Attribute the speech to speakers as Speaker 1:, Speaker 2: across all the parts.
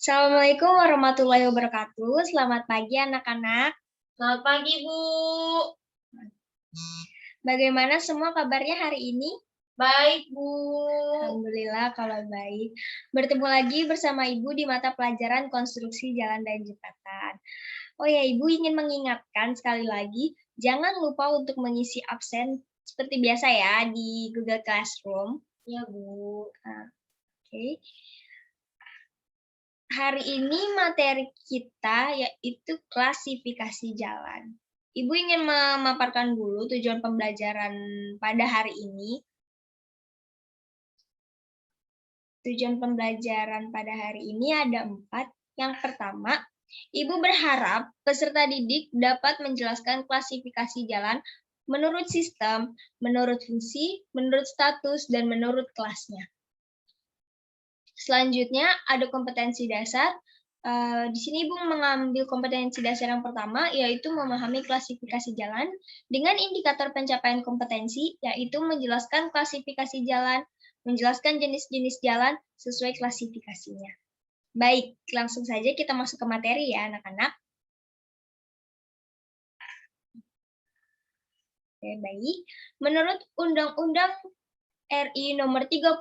Speaker 1: Assalamualaikum warahmatullahi wabarakatuh. Selamat pagi anak-anak.
Speaker 2: Selamat pagi, Bu.
Speaker 1: Bagaimana semua kabarnya hari ini?
Speaker 2: Baik, Bu.
Speaker 1: Alhamdulillah kalau baik. Bertemu lagi bersama Ibu di mata pelajaran konstruksi jalan dan jembatan. Oh ya, Ibu ingin mengingatkan sekali lagi, jangan lupa untuk mengisi absen seperti biasa ya di Google Classroom.
Speaker 2: Ya, Bu.
Speaker 1: Oke. Hari ini materi kita yaitu klasifikasi jalan. Ibu ingin memaparkan dulu tujuan pembelajaran pada hari ini. Tujuan pembelajaran pada hari ini ada 4. Yang pertama, Ibu berharap peserta didik dapat menjelaskan klasifikasi jalan menurut sistem, menurut fungsi, menurut status, dan menurut kelasnya. Selanjutnya ada kompetensi dasar. Di sini Ibu mengambil kompetensi dasar yang pertama, yaitu memahami klasifikasi jalan dengan indikator pencapaian kompetensi, yaitu menjelaskan klasifikasi jalan, menjelaskan jenis-jenis jalan sesuai klasifikasinya. Baik, langsung saja kita masuk ke materi ya anak-anak. Oke, baik. Menurut Undang-Undang RI nomor 38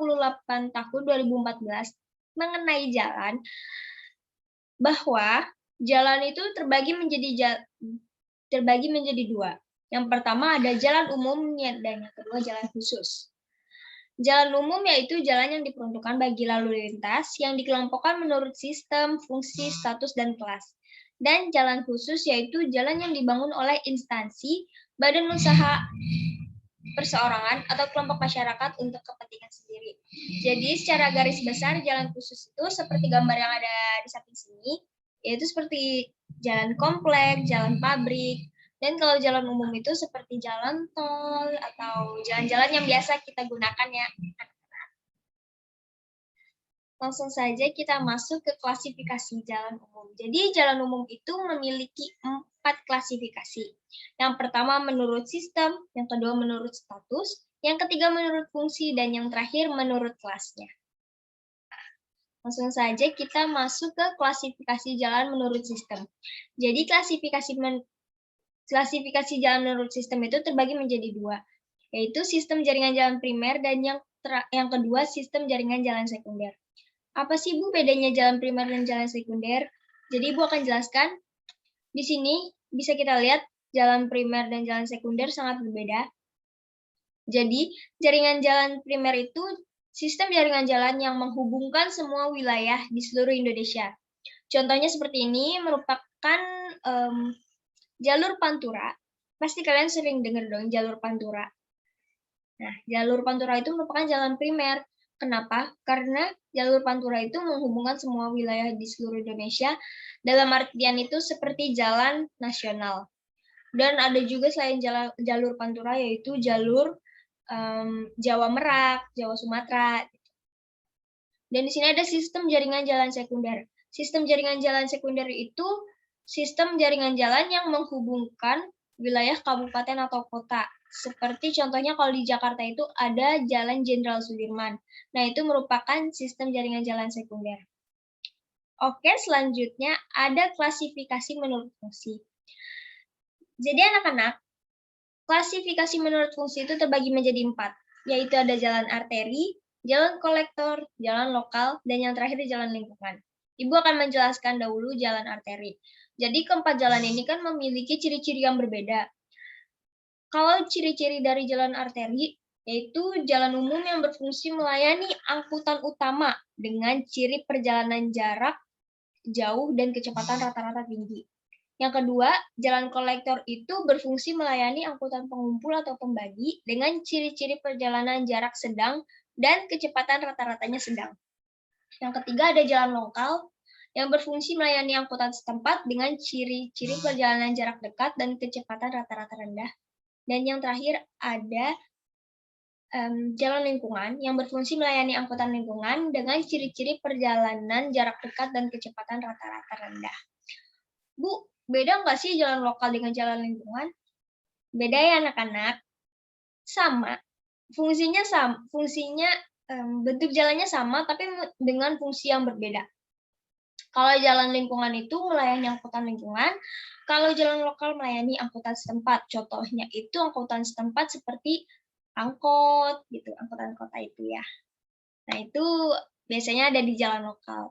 Speaker 1: tahun 2014 mengenai jalan, bahwa jalan itu terbagi menjadi 2. Yang pertama ada jalan umum dan yang kedua jalan khusus. Jalan umum yaitu jalan yang diperuntukkan bagi lalu lintas yang dikelompokkan menurut sistem, fungsi, status, dan kelas. Dan jalan khusus yaitu jalan yang dibangun oleh instansi, badan usaha, perseorangan, atau kelompok masyarakat untuk kepentingan sendiri. Jadi secara garis besar jalan khusus itu seperti gambar yang ada di samping sini, yaitu seperti jalan komplek, jalan pabrik, dan kalau jalan umum itu seperti jalan tol atau jalan-jalan yang biasa kita gunakan ya. Langsung saja kita masuk ke klasifikasi jalan umum. Jadi jalan umum itu memiliki 4 klasifikasi. Yang pertama menurut sistem, yang kedua menurut status, yang ketiga menurut fungsi, dan yang terakhir menurut kelasnya. Langsung saja kita masuk ke klasifikasi jalan menurut sistem. Jadi klasifikasi jalan menurut sistem itu terbagi menjadi 2, yaitu sistem jaringan jalan primer dan yang kedua sistem jaringan jalan sekunder. Apa sih Bu bedanya jalan primer dan jalan sekunder? Jadi Ibu akan jelaskan. Di sini bisa kita lihat jalan primer dan jalan sekunder sangat berbeda. Jadi jaringan jalan primer itu sistem jaringan jalan yang menghubungkan semua wilayah di seluruh Indonesia. Contohnya seperti ini merupakan jalur pantura. Pasti kalian sering dengar dong jalur pantura. Nah, jalur pantura itu merupakan jalan primer. Kenapa? Karena jalur pantura itu menghubungkan semua wilayah di seluruh Indonesia. Dalam artian itu seperti jalan nasional. Dan ada juga selain jalur pantura yaitu jalur Jawa Merak, Jawa Sumatera. Dan di sini ada sistem jaringan jalan sekunder. Sistem jaringan jalan sekunder itu sistem jaringan jalan yang menghubungkan wilayah kabupaten atau kota. Seperti contohnya kalau di Jakarta itu ada Jalan Jenderal Sudirman. Nah, itu merupakan sistem jaringan jalan sekunder. Oke, selanjutnya ada klasifikasi menurut fungsi. Jadi anak-anak, klasifikasi menurut fungsi itu terbagi menjadi 4, yaitu ada jalan arteri, jalan kolektor, jalan lokal, dan yang terakhir jalan lingkungan. Ibu akan menjelaskan dahulu jalan arteri. Jadi keempat jalan ini kan memiliki ciri-ciri yang berbeda. Kalau ciri-ciri dari jalan arteri, yaitu jalan umum yang berfungsi melayani angkutan utama dengan ciri perjalanan jarak jauh dan kecepatan rata-rata tinggi. Yang kedua, jalan kolektor itu berfungsi melayani angkutan pengumpul atau pembagi dengan ciri-ciri perjalanan jarak sedang dan kecepatan rata-ratanya sedang. Yang ketiga ada jalan lokal yang berfungsi melayani angkutan setempat dengan ciri-ciri perjalanan jarak dekat dan kecepatan rata-rata rendah. Dan yang terakhir ada jalan lingkungan yang berfungsi melayani angkutan lingkungan dengan ciri-ciri perjalanan jarak dekat dan kecepatan rata-rata rendah. Bu, beda nggak sih jalan lokal dengan jalan lingkungan? Beda ya anak-anak? Sama. Fungsinya bentuk jalannya sama tapi dengan fungsi yang berbeda. Kalau jalan lingkungan itu melayani angkutan lingkungan, kalau jalan lokal melayani angkutan setempat. Contohnya itu angkutan setempat seperti angkot gitu, angkutan kota itu ya. Nah, itu biasanya ada di jalan lokal.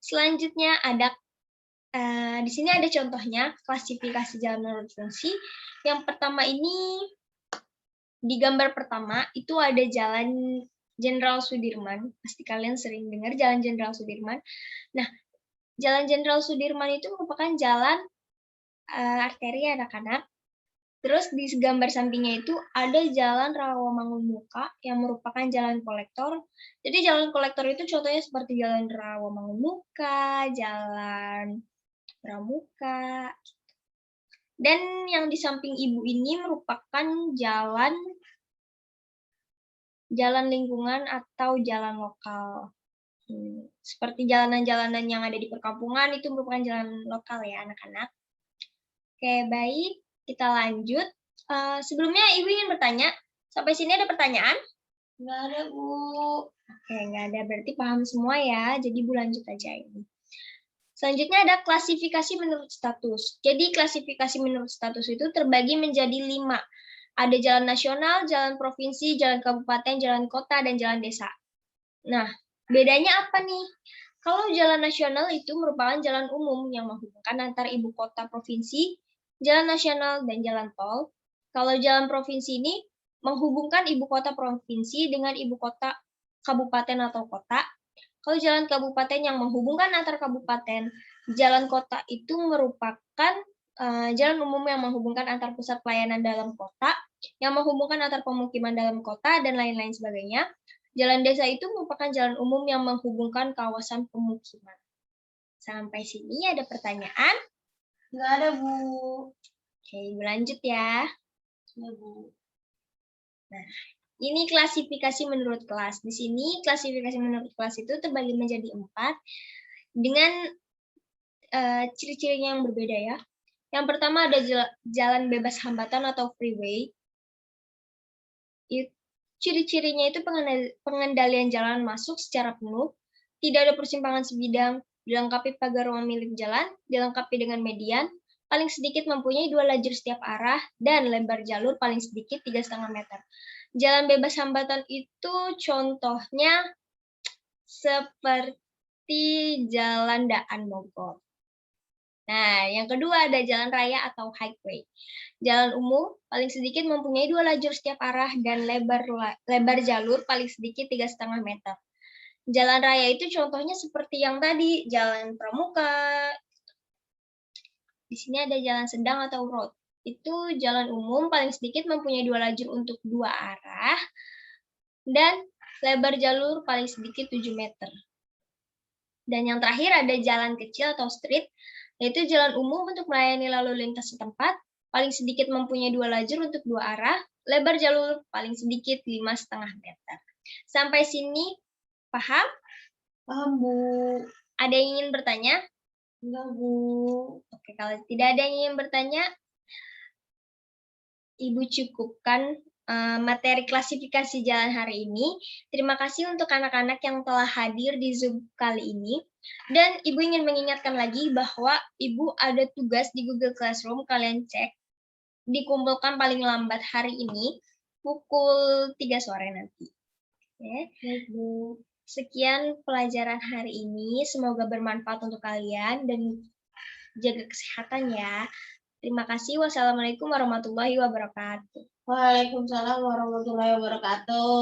Speaker 1: Selanjutnya ada di sini ada contohnya klasifikasi jalan menurut fungsi. Yang pertama ini di gambar pertama itu ada Jalan Jenderal Sudirman. Pasti kalian sering dengar Jalan Jenderal Sudirman. Nah, Jalan Jenderal Sudirman itu merupakan jalan arteri anak-anak. Terus di gambar sampingnya itu ada Jalan Rawamangunmuka yang merupakan jalan kolektor. Jadi jalan kolektor itu contohnya seperti Jalan Rawamangunmuka, Jalan Pramuka. Dan yang di samping ibu ini merupakan jalan lingkungan atau jalan lokal. Seperti jalanan-jalanan yang ada di perkampungan itu merupakan jalan lokal ya anak-anak. Oke, baik. Kita lanjut. Sebelumnya Ibu ingin bertanya, sampai sini ada pertanyaan?
Speaker 2: Nggak ada, Bu.
Speaker 1: Oke, nggak ada. Berarti paham semua ya. Jadi Bu lanjut aja ini. Selanjutnya ada klasifikasi menurut status. Jadi klasifikasi menurut status itu terbagi menjadi 5. Ada jalan nasional, jalan provinsi, jalan kabupaten, jalan kota, dan jalan desa. Nah, bedanya apa nih? Kalau jalan nasional itu merupakan jalan umum yang menghubungkan antar ibu kota provinsi, jalan nasional, dan jalan tol. Kalau jalan provinsi ini menghubungkan ibu kota provinsi dengan ibu kota kabupaten atau kota. Kalau jalan kabupaten yang menghubungkan antar kabupaten, jalan kota itu merupakan jalan umum yang menghubungkan antar pusat pelayanan dalam kota, yang menghubungkan antar pemukiman dalam kota, dan lain-lain sebagainya. Jalan desa itu merupakan jalan umum yang menghubungkan kawasan pemukiman. Sampai sini ada pertanyaan?
Speaker 2: Nggak ada, Bu.
Speaker 1: Oke, Ibu lanjut ya.
Speaker 2: Ya, Bu.
Speaker 1: Nah, ini klasifikasi menurut kelas. Di sini klasifikasi menurut kelas itu terbagi menjadi 4 dengan ciri-cirinya yang berbeda ya. Yang pertama ada jalan bebas hambatan atau freeway. Ciri-cirinya itu pengendalian jalan masuk secara penuh, tidak ada persimpangan sebidang, dilengkapi pagar ruang milik jalan, dilengkapi dengan median, paling sedikit mempunyai 2 lajur setiap arah, dan lebar jalur paling sedikit 3,5 meter. Jalan bebas hambatan itu contohnya seperti Jalan Daan Bogor. Nah, yang kedua ada jalan raya atau highway. Jalan umum paling sedikit mempunyai 2 lajur setiap arah dan lebar jalur paling sedikit 3,5 meter. Jalan raya itu contohnya seperti yang tadi, Jalan Pramuka. Di sini ada jalan sedang atau road. Itu jalan umum paling sedikit mempunyai 2 lajur untuk 2 arah dan lebar jalur paling sedikit 7 meter. Dan yang terakhir ada jalan kecil atau street, yaitu jalan umum untuk melayani lalu lintas setempat, paling sedikit mempunyai 2 lajur untuk 2 arah, lebar jalur paling sedikit 5,5 meter. Sampai sini paham?
Speaker 2: Paham, Bu.
Speaker 1: Ada yang ingin bertanya?
Speaker 2: Enggak, Bu.
Speaker 1: Oke, kalau tidak ada yang ingin bertanya, Ibu cukupkan materi klasifikasi jalan hari ini. Terima kasih untuk anak-anak yang telah hadir di Zoom kali ini. Dan Ibu ingin mengingatkan lagi bahwa Ibu ada tugas di Google Classroom, kalian cek. Dikumpulkan paling lambat hari ini, pukul 3 sore nanti. Oke.
Speaker 2: Baik, Bu.
Speaker 1: Sekian pelajaran hari ini, semoga bermanfaat untuk kalian dan jaga kesehatan ya. Terima kasih. Wassalamualaikum warahmatullahi wabarakatuh.
Speaker 2: Waalaikumsalam warahmatullahi wabarakatuh.